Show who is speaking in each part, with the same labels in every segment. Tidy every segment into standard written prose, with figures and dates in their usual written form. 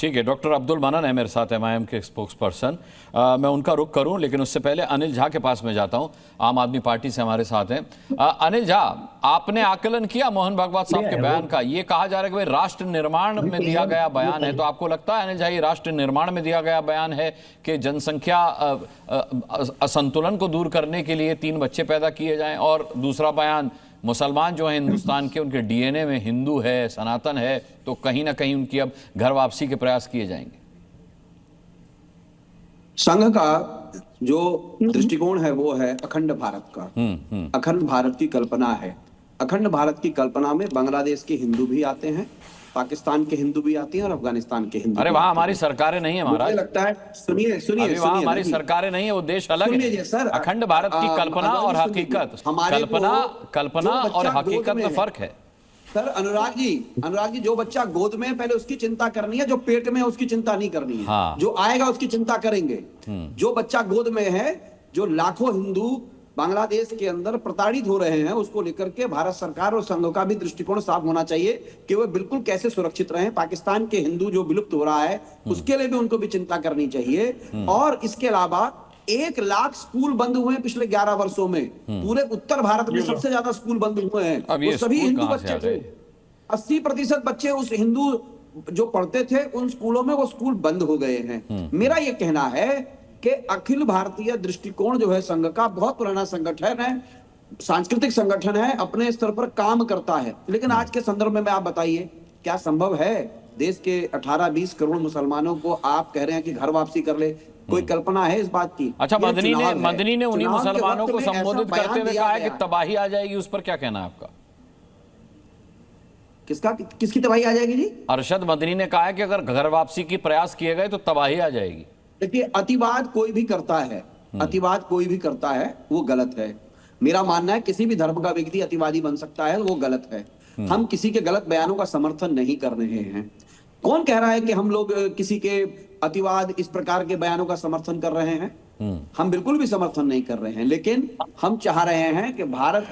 Speaker 1: ठीक है, doctor Abdul mannan है मेरे साथ, एमआईएम के स्पोक्स पर्सन। मैं उनका रुख करूं, लेकिन उससे पहले अनिल झा के पास में जाता हूं, आम आदमी पार्टी से हमारे साथ हैं। अनिल झा, आपने आकलन किया मोहन भागवत साहब के बयान का? ये कहा जा रहा है कि भाई राष्ट्र निर्माण में दिया गया बयान है, तो आपको लगता है अनिल झा ये राष्ट्र निर्माण में दिया गया बयान है कि जनसंख्या असंतुलन को दूर करने के लिए 3 बच्चे पैदा किए जाएं? और दूसरा बयान, मुसलमान जो है हिंदुस्तान के, उनके डीएनए में हिंदू है, सनातन है, तो कहीं ना कहीं उनकी अब घर वापसी के प्रयास किए जाएंगे।
Speaker 2: संघ का जो दृष्टिकोण है वो है अखंड भारत का। अखंड भारत की कल्पना है। अखंड भारत की कल्पना में बांग्लादेश के हिंदू भी आते हैं, पाकिस्तान के हिंदू भी आते हैं और अफगानिस्तान के हिंदू।
Speaker 1: अरे वहां हमारी सरकारें नहीं है महाराज।
Speaker 2: मुझे लगता है, सुनिए
Speaker 1: वहां हमारी सरकारें नहीं है, वो देश अलग है सर। अखंड भारत की कल्पना और हकीकत, कल्पना और हकीकत में फर्क है
Speaker 2: सर। अनुराग जी, जो बच्चा गोद में पहले उसकी चिंता करनी है, जो पेट में है उसकी चिंता नहीं करनी है।
Speaker 1: हाँ।
Speaker 2: जो आएगा उसकी चिंता करेंगे। जो बच्चा गोद में है, जो लाखों हिंदू बांग्लादेश के अंदर प्रताड़ित हो रहे हैं, उसको लेकर के भारत सरकार और संघ का भी दृष्टिकोण साफ होना चाहिए कि वो बिल्कुल कैसे सुरक्षित रहें। पाकिस्तान के हिंदू जो विलुप्त हो रहा है उसके लिए भी उनको भी चिंता करनी चाहिए। और इसके अलावा 1 लाख स्कूल बंद हुए हैं पिछले 11 वर्षों में। पूरे उत्तर भारत में सबसे ज्यादा स्कूल बंद हुए हैं। वो सभी हिंदू बच्चे थे। 80% बच्चे उस हिंदू जो पढ़ते थे उन स्कूलों में, वो स्कूल बंद हो गए हैं। मेरा ये कहना है कि अखिल भारतीय दृष्टिकोण जो है संघ का, बहुत पुराना संगठन है, सांस्कृतिक संगठन है, अपने स्तर पर काम करता है। लेकिन आज के संदर्भ में आप बताइए, क्या संभव है देश के 18-20 करोड़ मुसलमानों को आप कह रहे हैं कि घर वापसी कर ले? कोई कल्पना है इस बात की?
Speaker 1: अच्छा, मदनी ने उन्हीं मुसलमानों को संबोधित करते हुए कहा है कि तबाही आ जाएगी, उस पर क्या कहना है आपका?
Speaker 2: किसकी तबाही आ जाएगी जी?
Speaker 1: अरशद मदनी ने कहा है कि अगर घर वापसी की प्रयास किए गए तो तबाही आ जाएगी।
Speaker 2: देखिए, अतिवाद कोई भी करता है, अतिवाद कोई भी करता है, वो गलत है। मेरा मानना है किसी भी धर्म का व्यक्ति अतिवादी बन सकता है, वो गलत है। हम किसी के गलत बयानों का समर्थन नहीं कर रहे हैं। कौन कह रहा है कि हम लोग किसी के अतिवाद, इस प्रकार के बयानों का समर्थन कर रहे हैं? हम बिल्कुल भी समर्थन नहीं कर रहे हैं। लेकिन हम चाह रहे हैं कि भारत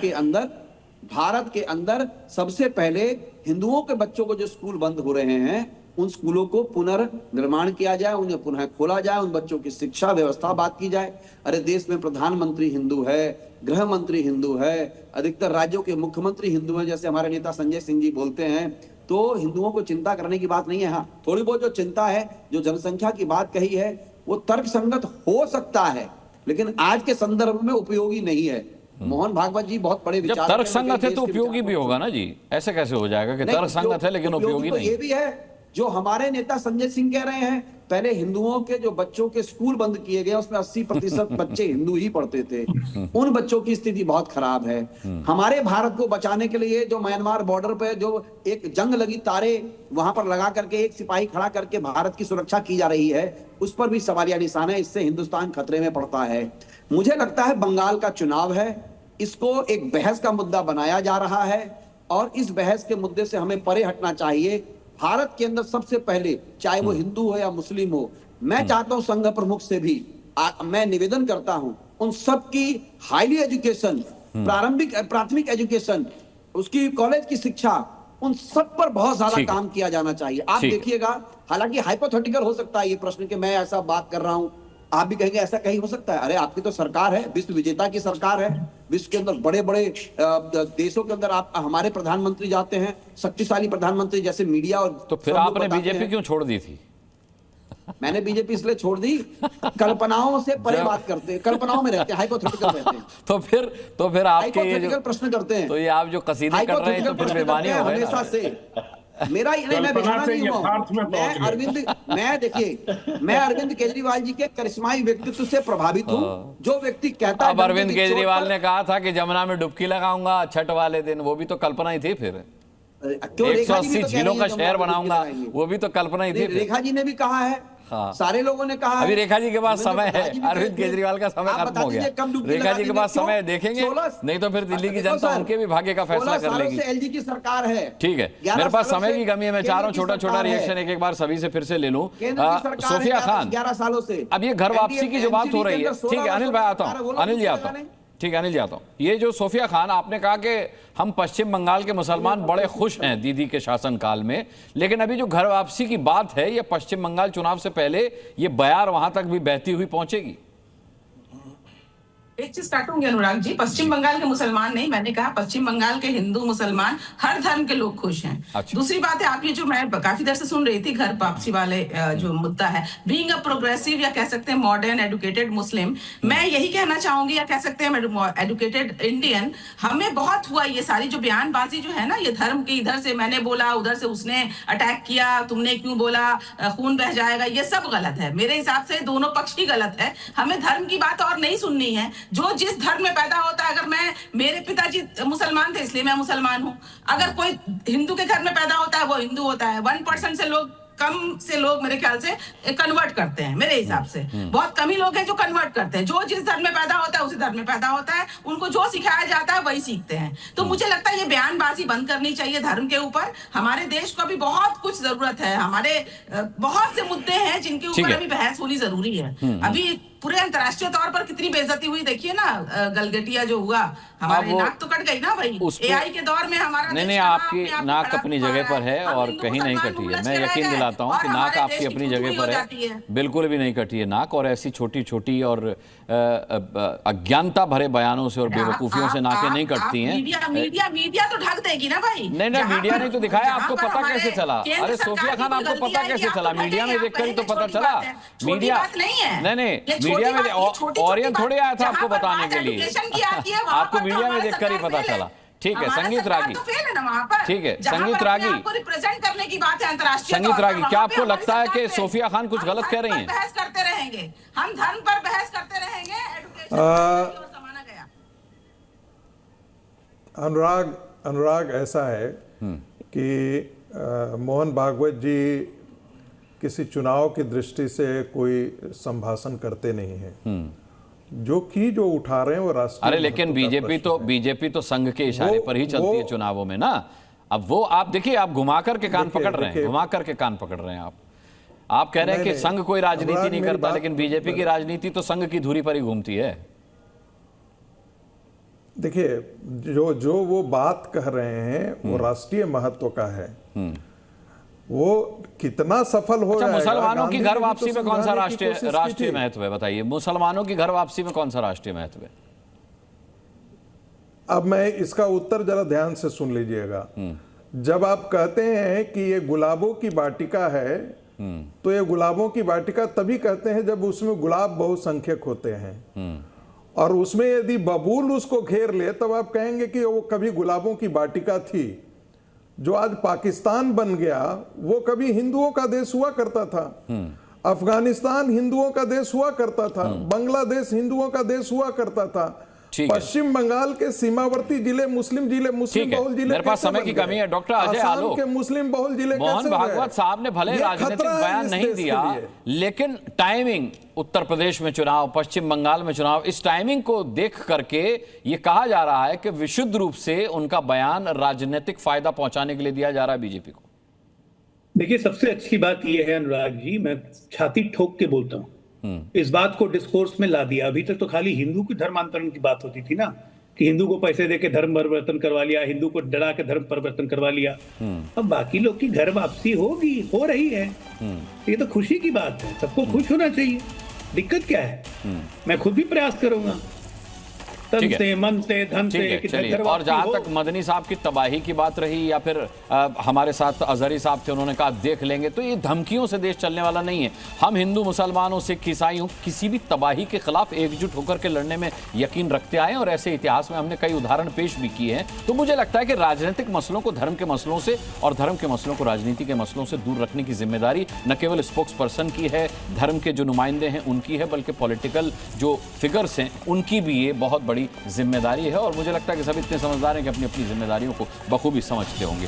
Speaker 2: के अंदर सबसे पहले हिंदुओं के बच्चों को जो स्कूल बंद हो रहे हैं, उन स्कूलों को पुनर्निर्माण किया जाए, उन्हें पुनः खोला जाए, उन बच्चों की शिक्षा व्यवस्था बात की जाए। अरे देश में प्रधानमंत्री हिंदू है, गृह मंत्री हिंदू है, अधिकतर राज्यों के मुख्यमंत्री हिंदू हैं, जैसे हमारे नेता संजय सिंह जी बोलते हैं। तो हिंदुओं को चिंता करने की बात नहीं है। हाँ, थोड़ी बहुत जो चिंता है, जो जनसंख्या की बात कही है, वो तर्कसंगत हो सकता है, लेकिन आज के संदर्भ में उपयोगी नहीं है। मोहन भागवत जी बहुत बड़े विचार।
Speaker 1: तर्कसंगत है तो उपयोगी भी होगा ना जी? ऐसे कैसे हो जाएगा कि तर्कसंगत है लेकिन उपयोगी नहीं?
Speaker 2: ये भी है जो हमारे नेता संजय सिंह कह रहे हैं। पहले हिंदुओं के जो बच्चों के स्कूल बंद किए गए, उसमें 80% बच्चे हिंदू ही पढ़ते थे। उन बच्चों की स्थिति बहुत खराब है। हमारे भारत को बचाने के लिए जो म्यांमार बॉर्डर पे जो एक जंग लगी, तारे वहां पर लगा करके एक सिपाही खड़ा करके भारत की सुरक्षा की जा रही है, उस पर भी सवालिया निशान है। इससे हिंदुस्तान खतरे में पड़ता है। मुझे लगता है बंगाल का चुनाव है, इसको एक बहस का मुद्दा बनाया जा रहा है और इस बहस के मुद्दे से हमें परे हटना चाहिए। भारत के अंदर सबसे पहले, चाहे वो हिंदू हो या मुस्लिम हो, मैं चाहता हूं संघ प्रमुख से भी मैं निवेदन करता हूं, उन सब की हाईली एजुकेशन, प्राथमिक एजुकेशन, उसकी कॉलेज की शिक्षा, उन सब पर बहुत ज्यादा काम किया जाना चाहिए। आप देखिएगा, हालांकि हाइपोथेटिकल हो सकता है ये प्रश्न कि मैं ऐसा बात कर रहा हूं, आप भी कहेंगे ऐसा कहीं हो सकता है। अरे आपकी तो सरकार है, विश्व विजेता की सरकार है। विश्व के अंदर बड़े बड़े देशों के अंदर आप हमारे प्रधानमंत्री जाते हैं, शक्तिशाली प्रधानमंत्री, जैसे मीडिया और
Speaker 1: तो फिर आपने बीजेपी क्यों छोड़ दी थी?
Speaker 2: मैंने बीजेपी इसलिए छोड़ दी, कल्पनाओं से परे बात करते हैं, कल्पनाओं में रहते हैं, हाइपोथेटिकल रहते हैं।
Speaker 1: तो फिर आपके
Speaker 2: हाइपोथेटिकल प्रश्न करते हैं।
Speaker 1: तो ये आप जो कसीदे कर रहे हैं तो फिर बेईमानी हो गई
Speaker 2: हमेशा से। मेरा नहीं, मैं बेगाना नहीं हुआ। मैं अरविंद केजरीवाल जी के करिश्माई व्यक्तित्व से प्रभावित हूँ। जो व्यक्ति कहता है,
Speaker 1: अब अरविंद केजरीवाल ने कहा था कि जमुना में डुबकी लगाऊंगा छठ वाले दिन, वो भी तो कल्पना ही थी। फिर 180 झीलों का शहर बनाऊंगा, वो भी तो कल्पना ही थी।
Speaker 2: रेखा जी ने भी कहा है, हाँ। सारे लोगों ने कहा।
Speaker 1: अभी रेखा जी के पास समय है, अरविंद केजरीवाल का समय खत्म हो गया। रेखा जी के पास समय देखेंगे, नहीं तो फिर दिल्ली की जनता उनके भी भाग्य का फैसला कर लेगी।
Speaker 2: एलजी की सरकार है।
Speaker 1: ठीक है, मेरे पास समय की कमी है, मैं चाह रहा हूँ छोटा रिएक्शन एक बार सभी से फिर से ले लूं। सोफिया खान,
Speaker 2: 11 सालों से
Speaker 1: अब ये घर वापसी की जो बात हो रही है, ठीक है अनिल भाई आता हूँ, अनिल जी आता हूँ। ठीक है, अनिल जाता हूँ। ये जो सोफिया खान, आपने कहा कि हम पश्चिम बंगाल के मुसलमान बड़े खुश हैं दीदी के शासनकाल में, लेकिन अभी जो घर वापसी की बात है, ये पश्चिम बंगाल चुनाव से पहले ये बयार वहां तक भी बहती हुई पहुंचेगी?
Speaker 3: एक चीज काटूंगी अनुराग जी, पश्चिम बंगाल के मुसलमान नहीं, मैंने कहा पश्चिम बंगाल के हिंदू मुसलमान हर धर्म के लोग खुश हैं।
Speaker 1: अच्छा।
Speaker 3: दूसरी बात है, आप ये जो मैं काफी देर से सुन रही थी घर वापसी वाले जो मुद्दा है, बीइंग अ प्रोग्रेसिव या कह सकते हैं मॉडर्न एजुकेटेड मुस्लिम, मैं यही कहना चाहूंगी या कह सकते हैं एजुकेटेड इंडियन, हमें बहुत हुआ ये सारी जो बयानबाजी जो है ना, ये धर्म की, इधर से मैंने बोला, उधर से उसने अटैक किया, तुमने क्यों बोला, खून बह जाएगा, ये सब गलत है। मेरे हिसाब से दोनों पक्ष ही गलत है। हमें धर्म की बात और नहीं सुननी है। जो जिस धर्म में पैदा होता है, अगर मेरे पिताजी मुसलमान थे इसलिए मैं मुसलमान हूं, अगर कोई हिंदू के घर में पैदा होता है वो हिंदू होता है। 1% से लोग, कम से लोग मेरे ख्याल से कन्वर्ट करते हैं, मेरे हिसाब से बहुत कम ही लोग हैं जो कन्वर्ट करते हैं। जो जिस धर्म में पैदा होता है उसी धर्म में पैदा होता है, उनको जो सिखाया जाता है वही सीखते हैं। तो मुझे लगता है ये बयानबाजी बंद करनी चाहिए धर्म के ऊपर। हमारे देश को अभी बहुत कुछ जरूरत है, हमारे बहुत से मुद्दे हैं जिनके ऊपर अभी बहस होनी जरूरी है। अभी पूरे अंतर्राष्ट्रीय तौर पर कितनी बेइज्जती हुई देखिए ना, गलगटिया जो हुआ, हमारी नाक तो कट गई ना भाई। एआई के दौर में हमारा
Speaker 1: नहीं, आपकी नाक अपनी जगह पर है और कहीं नहीं कटी है। मैं यकीन दिलाता हूँ कि नाक आपकी अपनी जगह पर है, बिल्कुल भी नहीं कटी है नाक। और ऐसी छोटी छोटी और अज्ञानता भरे बयानों से और बेवकूफियों से नाकें नहीं कटती हैं।
Speaker 3: मीडिया तो ढक देगी ना भाई।
Speaker 1: नहीं, मीडिया ने तो दिखाया, आपको पता कैसे चला? अरे सोफिया खान, आपको पता कैसे चला? मीडिया में देखकर ही तो पता चला। मीडिया नहीं, मीडिया में ऑरियन थोड़े आया था आपको बताने के लिए, आपको मीडिया में देखकर ही पता चला। ठीक है, संगीत रागी, ठीक है, संगीत रागी,
Speaker 3: रिप्रेजेंट करने की बात है अंतर्राष्ट्रीय
Speaker 1: संगीत रागी, क्या आपको लगता है कि सोफिया खान कुछ गलत कह रही हैं?
Speaker 3: बहस करते रहेंगे हम, धर्म पर बहस करते रहेंगे, एजुकेशन समाना गया।
Speaker 4: अनुराग ऐसा है कि मोहन भागवत जी किसी चुनाव की दृष्टि से कोई संभाषण करते नहीं हैं। जो उठा रहे हैं वो राष्ट्रीय।
Speaker 1: अरे लेकिन बीजेपी तो संघ के इशारे पर ही चलती है चुनावों में ना। अब वो आप देखिए, आप घुमा करके कान पकड़ रहे हैं, घुमा करके कान पकड़ रहे हैं। आप कह रहे हैं कि संघ कोई राजनीति नहीं करता, लेकिन बीजेपी की राजनीति तो संघ की धुरी पर ही घूमती है।
Speaker 4: देखिए, जो वो बात कह रहे हैं वो राष्ट्रीय महत्व का है। वो कितना सफल हो जाएगा?
Speaker 1: मुसलमानों की घर वापसी में कौन सा राष्ट्रीय महत्व है, बताइए? मुसलमानों की घर वापसी में कौन सा राष्ट्रीय महत्व है?
Speaker 4: अब मैं इसका उत्तर जरा ध्यान से सुन लीजिएगा। जब आप कहते हैं कि ये गुलाबों की वाटिका है, तो ये गुलाबों की वाटिका तभी कहते हैं जब उसमें गुलाब बहुसंख्यक होते हैं, और उसमें यदि बबूल उसको घेर ले तब आप कहेंगे कि वो कभी गुलाबों की वाटिका थी। जो आज पाकिस्तान बन गया वो कभी हिंदुओं का देश हुआ करता था। अफगानिस्तान हिंदुओं का देश हुआ करता था, बांग्लादेश हिंदुओं का देश हुआ करता था। पश्चिम बंगाल के सीमावर्ती जिले मुस्लिम बहुल जिले,
Speaker 1: मेरे पास समय की कमी है। डॉक्टर अजय आलोक
Speaker 4: के मुस्लिम बहुल जिले,
Speaker 1: मोहन भागवत साहब ने भले राजनीतिक बयान नहीं दिया, लेकिन टाइमिंग, उत्तर प्रदेश में चुनाव, पश्चिम बंगाल में चुनाव, इस टाइमिंग को देख करके ये कहा जा रहा है कि विशुद्ध रूप से उनका बयान राजनीतिक फायदा पहुंचाने के लिए दिया जा रहा है बीजेपी को।
Speaker 5: देखिए, सबसे अच्छी बात यह है अनुराग जी, मैं छाती ठोक के बोलता हूं, इस बात को डिस्कोर्स में ला दिया। अभी तक तो खाली हिंदू की धर्मांतरण की बात होती थी ना, कि हिंदू को पैसे देके धर्म परिवर्तन करवा लिया, हिंदू को डरा के धर्म परिवर्तन करवा लिया। अब बाकी लोग की घर वापसी होगी, हो रही है, ये तो खुशी की बात है, सबको खुश होना चाहिए। दिक्कत क्या है? मैं खुद भी प्रयास करूंगा, तन से, मन से, धन से।
Speaker 1: चलिए, और जहां तक मदनी साहब की तबाही की बात रही, या फिर हमारे साथ अजहरी साहब थे, उन्होंने कहा देख लेंगे, तो ये धमकियों से देश चलने वाला नहीं है। हम हिंदू, मुसलमानों, सिख, ईसाइयों, किसी भी तबाही के खिलाफ एकजुट होकर के लड़ने में यकीन रखते आए, और ऐसे इतिहास में हमने कई उदाहरण पेश भी किए हैं। तो मुझे लगता है कि राजनीतिक मसलों को धर्म के मसलों से और धर्म के मसलों को राजनीति के मसलों से दूर रखने की जिम्मेदारी न केवल स्पोक्स पर्सन की है, धर्म के जो नुमाइंदे हैं उनकी है, बल्कि पॉलिटिकल जो फिगर्स हैं उनकी भी ये बहुत बड़ी जिम्मेदारी है। और मुझे लगता है कि सभी इतने समझदार हैं कि अपनी अपनी जिम्मेदारियों को बखूबी समझते होंगे।